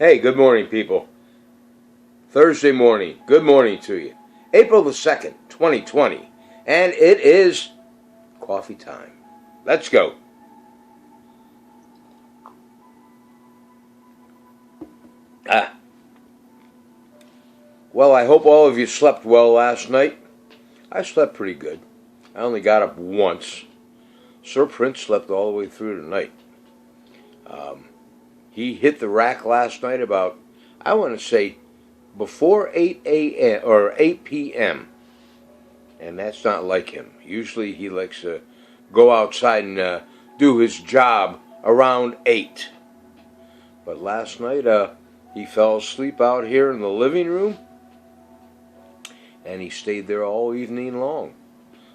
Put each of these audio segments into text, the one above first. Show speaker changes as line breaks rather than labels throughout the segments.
Hey, good morning, people. Thursday morning, good morning to you. April the 2nd, 2020, and it is coffee time. Let's go. Well, I hope all of you slept well last night. I slept pretty good. I only got up once. Sir Prince slept all the way through the night. He hit the rack last night about, I want to say, before 8 a.m. or 8 p.m. And that's not like him. Usually he likes to go outside and do his job around 8. But last night he fell asleep out here in the living room, and he stayed there all evening long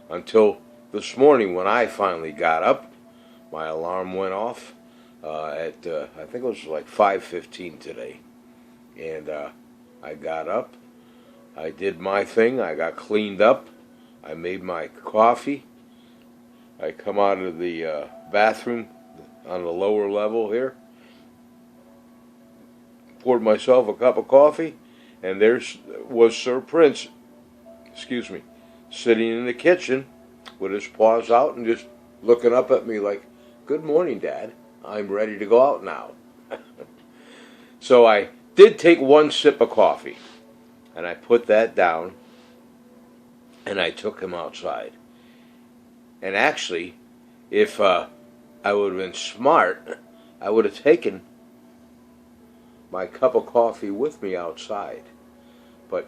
until this morning when I finally got up. My alarm went off at I think it was like 5:15 today, and I got up. I did my thing. I got cleaned up. I made my coffee. I come out of the bathroom on the lower level here, poured myself a cup of coffee, and there was Sir Prince, sitting in the kitchen with his paws out and just looking up at me like, "Good morning, Dad. I'm ready to go out now." So I did take one sip of coffee, and I put that down, and I took him outside. And actually, if I would have been smart, I would have taken my cup of coffee with me outside. But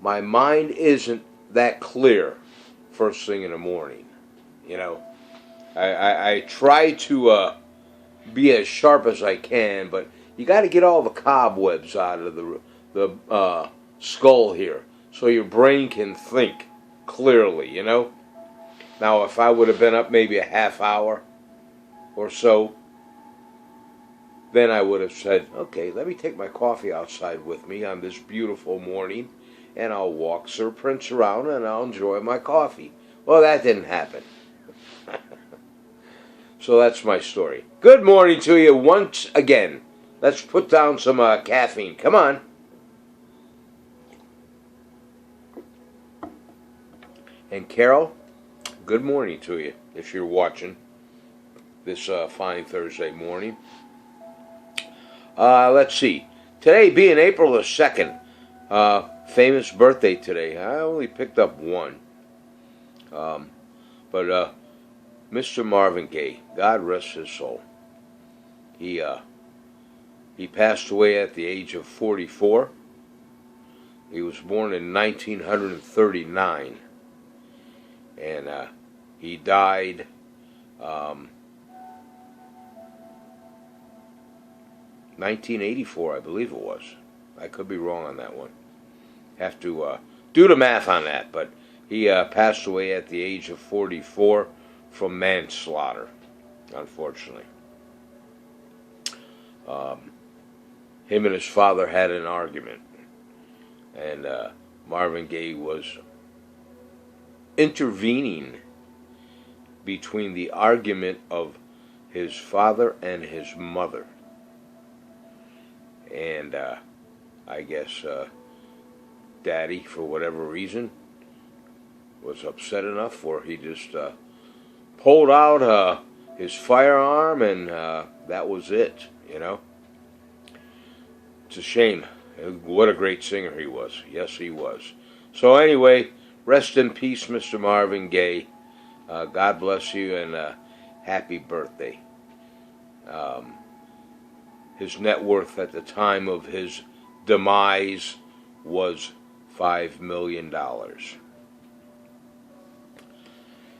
my mind isn't that clear first thing in the morning. You know, I try to be as sharp as I can, but you got to get all the cobwebs out of the skull here so your brain can think clearly, you know. Now, if I would have been up maybe a half hour or so, then I would have said, okay, let me take my coffee outside with me on this beautiful morning, and I'll walk Sir Prince around and I'll enjoy my coffee. Well, that didn't happen. So that's my story. Good morning to you once again. Let's put down some caffeine. Come on. And Carol, good morning to you if you're watching this fine Thursday morning. Let's see. Today being April the 2nd, famous birthday today. I only picked up one. But Mr. Marvin Gaye, God rest his soul. He passed away at the age of 44. He was born in 1939. And he died 1984, I believe it was. I could be wrong on that one. Have to do the math on that. But he passed away at the age of 44 from manslaughter, unfortunately. Him and his father had an argument, and Marvin Gaye was intervening between the argument of his father and his mother. And I guess Daddy, for whatever reason, was upset enough where he just pulled out his firearm, and that was it, you know. It's a shame. What a great singer he was. Yes, he was. So anyway, rest in peace, Mr. Marvin Gaye. God bless you, and happy birthday. His net worth at the time of his demise was $5 million.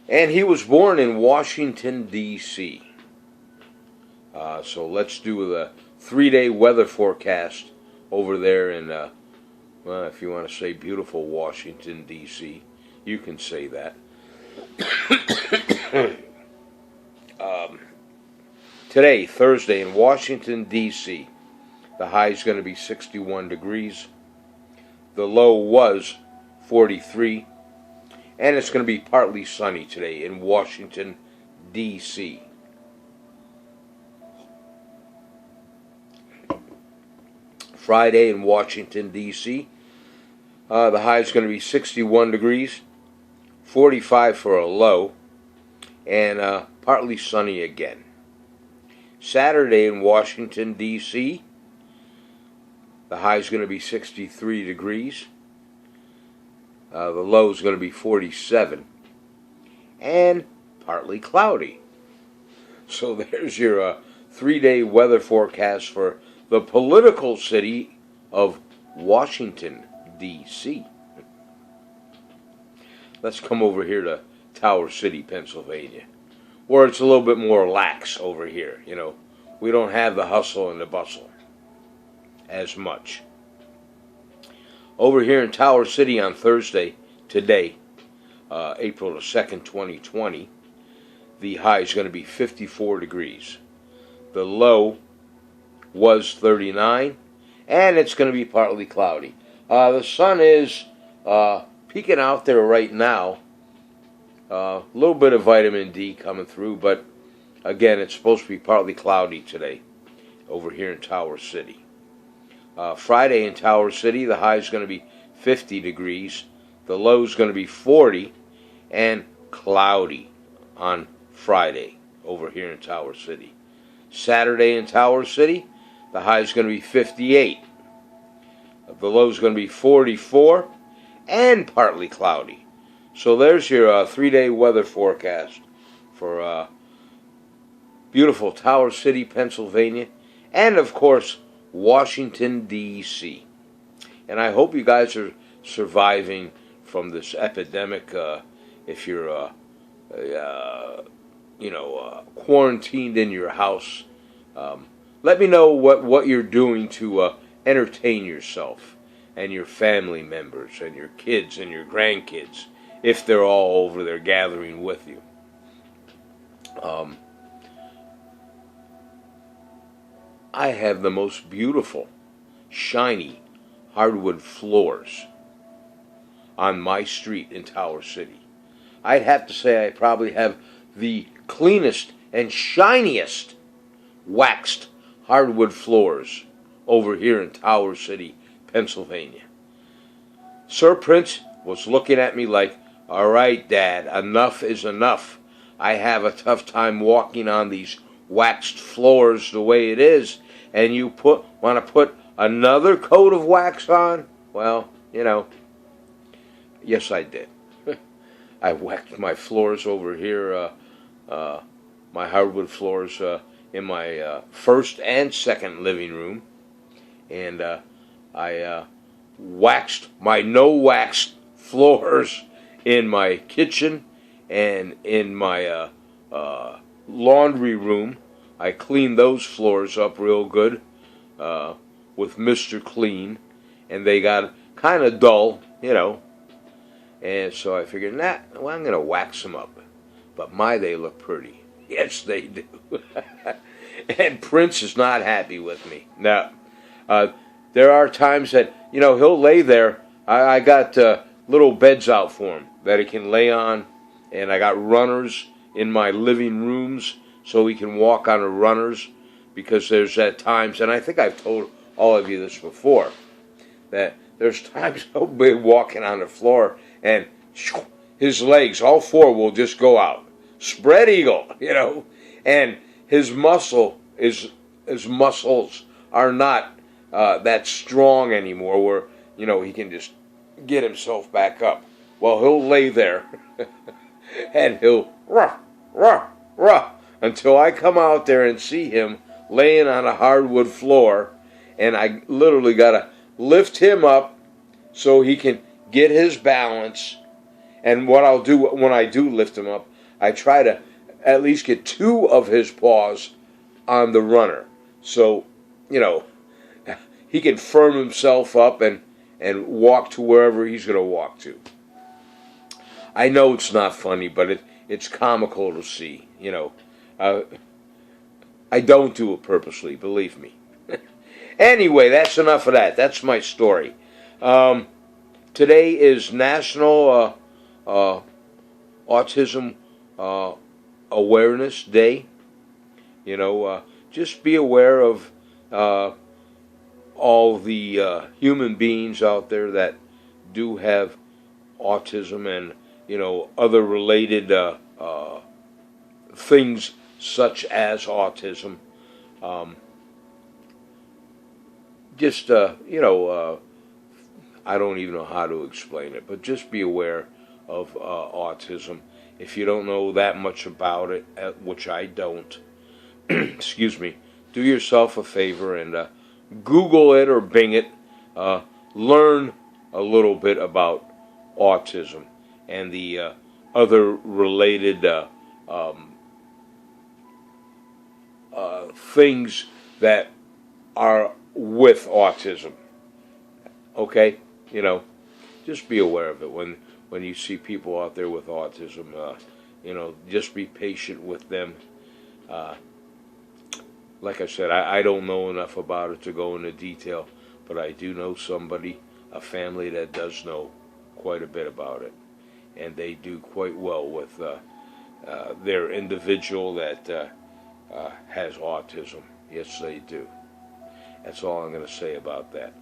And he was born in Washington, D.C. So let's do the 3-day weather forecast over there in, well, if you want to say beautiful Washington, D.C., you can say that. Today, Thursday, in Washington, D.C., the high is going to be 61 degrees. The low was 43. And it's going to be partly sunny today in Washington, D.C. Friday in Washington, D.C., the high is going to be 61 degrees, 45 for a low, and partly sunny again. Saturday in Washington, D.C., the high is going to be 63 degrees. The low is going to be 47. And partly cloudy. So there's your 3-day weather forecast for the political city of Washington, D.C. Let's come over here to Tower City, Pennsylvania, where it's a little bit more lax over here. You know, we don't have the hustle and the bustle as much. Over here in Tower City on Thursday, today, April the 2nd, 2020, the high is going to be 54 degrees. The low was 39, and it's going to be partly cloudy. The sun is peeking out there right now. A little bit of vitamin D coming through, but again, it's supposed to be partly cloudy today over here in Tower City. Friday in Tower City, the high is going to be 50 degrees. The low is going to be 40 and cloudy on Friday over here in Tower City. Saturday in Tower City, the high is going to be 58. The low is going to be 44 and partly cloudy. So there's your 3-day weather forecast for beautiful Tower City, Pennsylvania, and of course Washington, D.C. And I hope you guys are surviving from this epidemic. If you're, quarantined in your house, let me know what you're doing to entertain yourself and your family members and your kids and your grandkids, if they're all over there gathering with you. I have the most beautiful, shiny hardwood floors on my street in Tower City. I'd have to say I probably have the cleanest and shiniest waxed hardwood floors over here in Tower City, Pennsylvania. Sir Prince was looking at me like, "All right, Dad, enough is enough. I have a tough time walking on these waxed floors the way it is, and you want to put another coat of wax on?" Well, yes, I did. I waxed my floors over here, my hardwood floors in my first and second living room, and I waxed my no-wax floors in my kitchen and in my laundry room. I cleaned those floors up real good with Mr. Clean, and they got kind of dull, And so I figured, I'm going to wax them up. But they look pretty. Yes, they do. And Prince is not happy with me. Now, there are times that, he'll lay there. I got little beds out for him that he can lay on. And I got runners in my living rooms so he can walk on the runners. Because there's at times, and I think I've told all of you this before, that there's times he'll be walking on the floor and his legs, all four, will just go out. Spread eagle, and his muscles are not that strong anymore where, he can just get himself back up. Well, he'll lay there and he'll ruh, ruh, ruh, until I come out there and see him laying on a hardwood floor, and I literally got to lift him up so he can get his balance. And what I'll do when I do lift him up, I try to at least get 2 of his paws on the runner. So, he can firm himself up and walk to wherever he's going to walk to. I know it's not funny, but it's comical to see, I don't do it purposely, believe me. Anyway, that's enough of that. That's my story. Today is National Autism Awareness Day. Just be aware of all the human beings out there that do have autism and other related things such as autism. Just I don't even know how to explain it, but just be aware of autism. If you don't know that much about it, which I don't, excuse me, do yourself a favor and Google it or Bing it. Learn a little bit about autism and the other related things that are with autism. Okay? Just be aware of it when you see people out there with autism. Just be patient with them. Like I said, I don't know enough about it to go into detail, but I do know somebody, a family that does know quite a bit about it, and they do quite well with their individual that has autism. Yes, they do. That's all I'm going to say about that.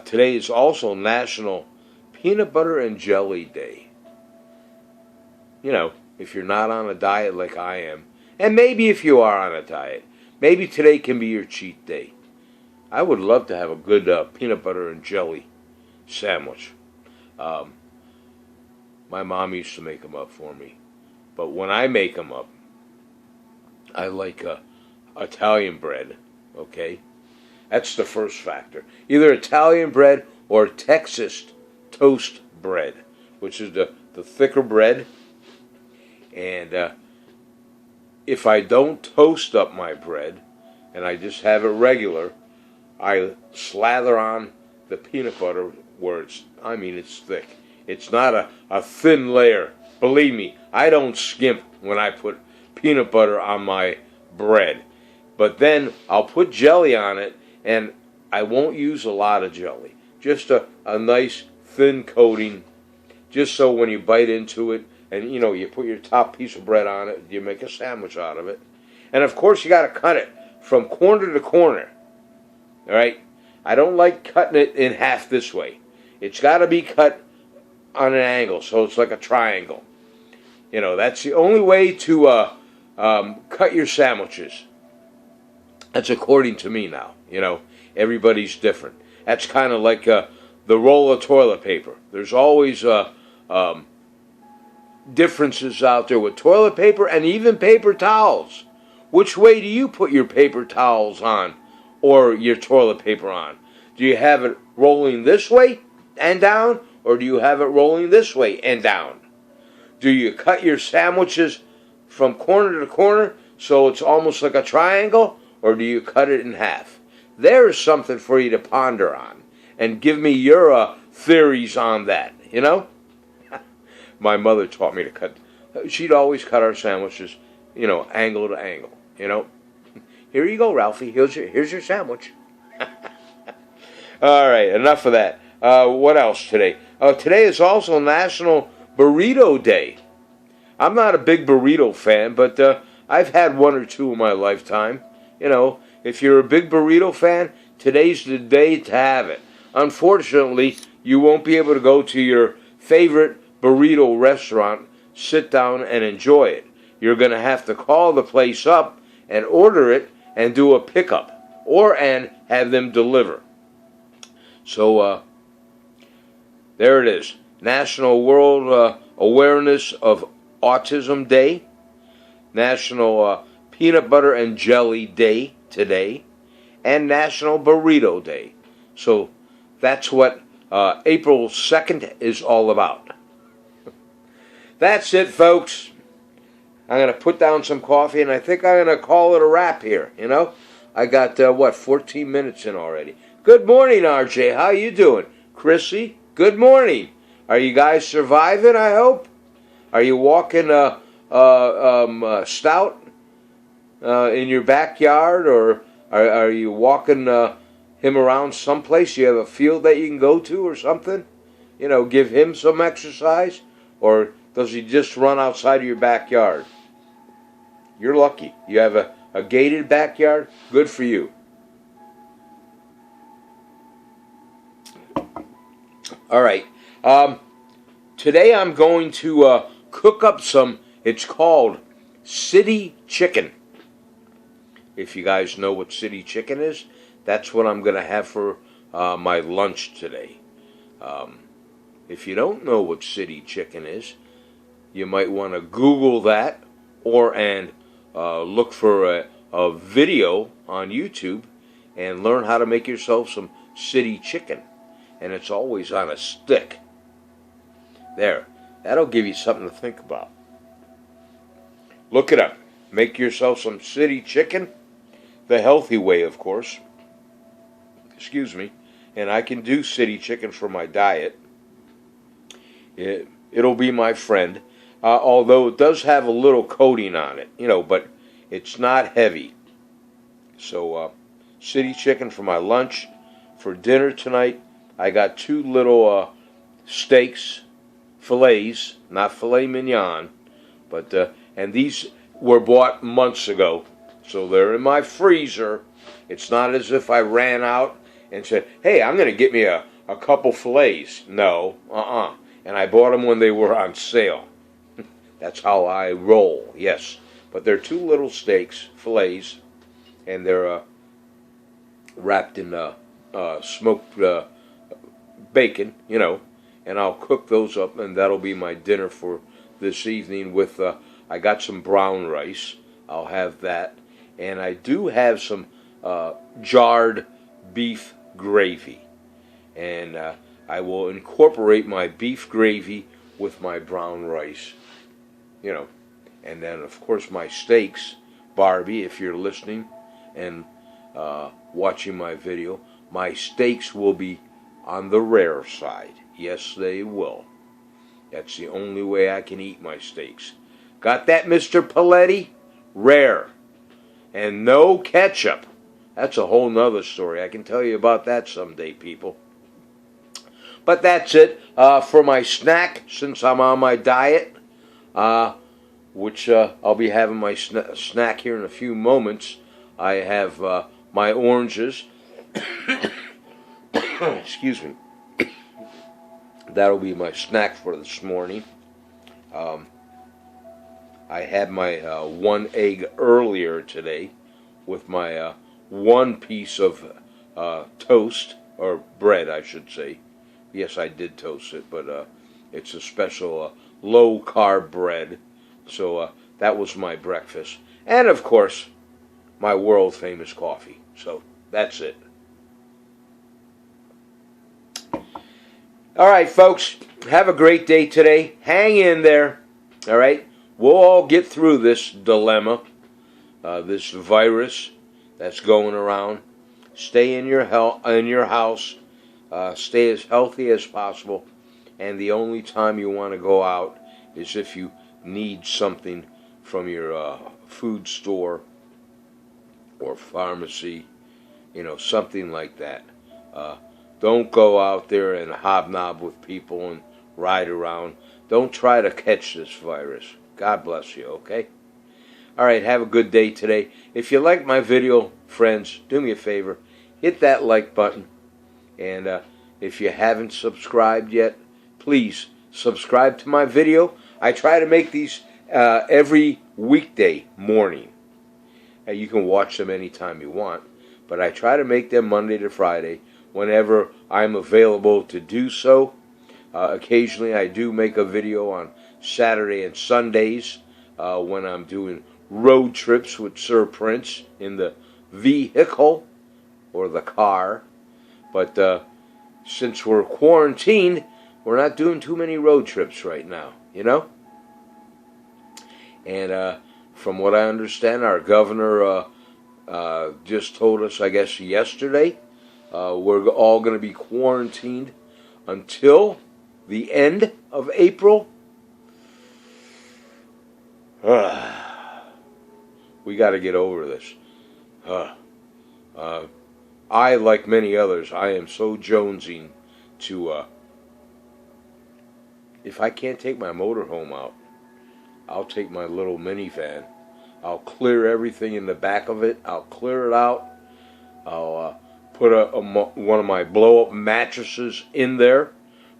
Today is also National Peanut Butter and Jelly Day. If you're not on a diet like I am, and maybe if you are on a diet, maybe today can be your cheat day. I would love to have a good peanut butter and jelly sandwich. My mom used to make them up for me. But when I make them up, I like Italian bread, okay? That's the first factor. Either Italian bread or Texas toast bread, which is the thicker bread. And if I don't toast up my bread, and I just have it regular, I slather on the peanut butter where it's thick. It's not a thin layer. Believe me, I don't skimp when I put peanut butter on my bread. But then I'll put jelly on it, and I won't use a lot of jelly. Just a nice thin coating, just so when you bite into it, and you put your top piece of bread on it, you make a sandwich out of it. And of course you got to cut it from corner to corner. All right? I don't like cutting it in half this way. It's got to be cut on an angle, so it's like a triangle. That's the only way to cut your sandwiches. That's according to me now. Everybody's different. That's kind of like the roll of toilet paper. There's always differences out there with toilet paper and even paper towels. Which way do you put your paper towels on or your toilet paper on? Do you have it rolling this way and down, or do you have it rolling this way and down? Do you cut your sandwiches from corner to corner so it's almost like a triangle, or do you cut it in half? There's something for you to ponder on, and give me your theories on that, My mother taught me to cut. She'd always cut our sandwiches, angle to angle, Here you go, Ralphie. Here's your sandwich. All right, enough of that. What else today? Today is also National Burrito Day. I'm not a big burrito fan, but I've had one or two in my lifetime. If you're a big burrito fan, today's the day to have it. Unfortunately, you won't be able to go to your favorite burrito restaurant, sit down and enjoy it. You're going to have to call the place up and order it and do a pickup, and have them deliver. So there it is. National World Awareness of Autism Day. National Peanut Butter and Jelly Day today. And National Burrito Day. So that's what April 2nd is all about. That's it, folks. I'm going to put down some coffee, and I think I'm going to call it a wrap here, I got, 14 minutes in already. Good morning, RJ. How you doing? Chrissy, good morning. Are you guys surviving, I hope? Are you walking stout in your backyard, or are you walking him around someplace? You have a field that you can go to or something? Give him some exercise? Or does he just run outside of your backyard? You're lucky. You have a gated backyard. Good for you. All right. Today I'm going to cook up some, it's called city chicken. If you guys know what city chicken is, that's what I'm going to have for my lunch today. If you don't know what city chicken is, you might want to Google that and look for a video on YouTube and learn how to make yourself some city chicken. And it's always on a stick. There, that'll give you something to think about. Look it up. Make yourself some city chicken, the healthy way, of course. Excuse me. And I can do city chicken for my diet. It'll be my friend. Although it does have a little coating on it, but it's not heavy. So, city chicken for my lunch. For dinner tonight, I got 2 little steaks, fillets, not filet mignon, but and these were bought months ago, so they're in my freezer. It's not as if I ran out and said, "Hey, I'm going to get me a couple fillets." No, And I bought them when they were on sale. That's how I roll, yes. But they're 2 little steaks, fillets, and they're wrapped in smoked bacon, and I'll cook those up, and that'll be my dinner for this evening with, I got some brown rice. I'll have that. And I do have some jarred beef gravy. And I will incorporate my beef gravy with my brown rice. And then, of course, my steaks. Barbie, if you're listening and watching my video, my steaks will be on the rare side. Yes, they will. That's the only way I can eat my steaks. Got that, Mr. Paletti? Rare. And no ketchup. That's a whole nother story. I can tell you about that someday, people. But that's it for my snack, since I'm on my diet, which I'll be having my snack here in a few moments. I have my oranges. Excuse me. That'll be my snack for this morning. I had my 1 egg earlier today with my 1 piece of toast, or bread, I should say. Yes, I did toast it, but it's a special low-carb bread. So that was my breakfast. And, of course, my world-famous coffee. So that's it. All right, folks, have a great day today. Hang in there, all right? We'll all get through this dilemma, this virus that's going around. Stay in your house. Stay as healthy as possible. And the only time you want to go out is if you need something from your food store or pharmacy, something like that. Don't go out there and hobnob with people and ride around. Don't try to catch this virus. God bless you, okay? All right, have a good day today. If you like my video, friends, do me a favor. Hit that like button. And if you haven't subscribed yet, please subscribe to my video. I try to make these every weekday morning. You can watch them anytime you want. But I try to make them Monday to Friday, whenever I'm available to do so. Occasionally I do make a video on Saturday and Sundays when I'm doing road trips with Sir Prince in the vehicle or the car. But since we're quarantined, we're not doing too many road trips right now, And from what I understand, our governor just told us, I guess, yesterday, we're all going to be quarantined until the end of April. We got to get over this. I, like many others, I am so jonesing to, if I can't take my motorhome out, I'll take my little minivan. I'll clear everything in the back of it. I'll clear it out. I'll put one of my blow-up mattresses in there.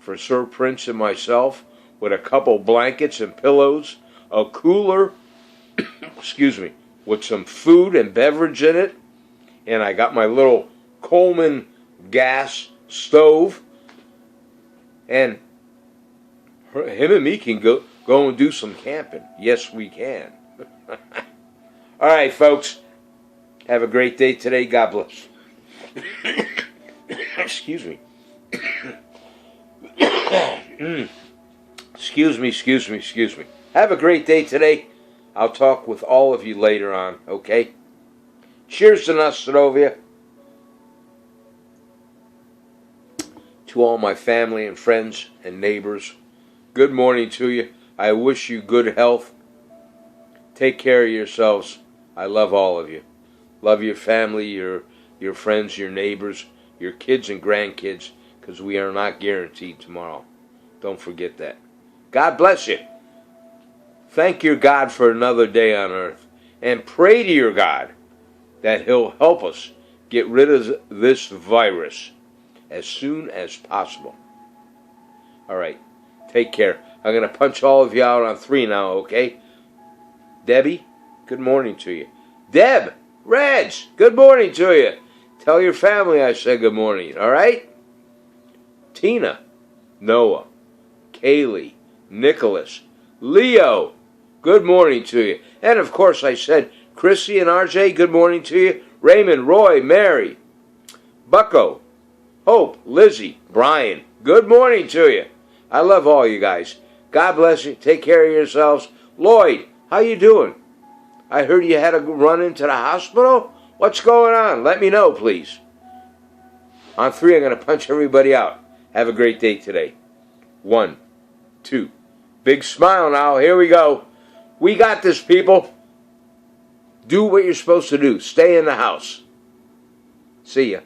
for Sir Prince and myself with a couple blankets and pillows, a cooler, excuse me, with some food and beverage in it. And I got my little Coleman gas stove. And him and me can go and do some camping. Yes, we can. All right, folks. Have a great day today. God bless. Excuse me. Excuse me. Have a great day today. I'll talk with all of you later on, okay? Cheers to Nostrovia. To all my family and friends and neighbors, good morning to you. I wish you good health. Take care of yourselves. I love all of you. Love your family, your friends, your neighbors, your kids and grandkids, because we are not guaranteed tomorrow. Don't forget that. God bless you. Thank your God for another day on earth. And pray to your God that He'll help us get rid of this virus as soon as possible. All right. Take care. I'm going to punch all of you out on 3 now, okay? Debbie, good morning to you. Deb, Reg, good morning to you. Tell your family I said good morning, all right? Tina, Noah, Kaylee, Nicholas, Leo, good morning to you. And of course I said Chrissy and RJ, good morning to you. Raymond, Roy, Mary, Bucko, Hope, Lizzie, Brian, good morning to you. I love all you guys. God bless you. Take care of yourselves. Lloyd, how you doing? I heard you had to run into the hospital. What's going on? Let me know, please. On 3, I'm going to punch everybody out. Have a great day today. 1, 2. Big smile now. Here we go. We got this, people. Do what you're supposed to do. Stay in the house. See ya.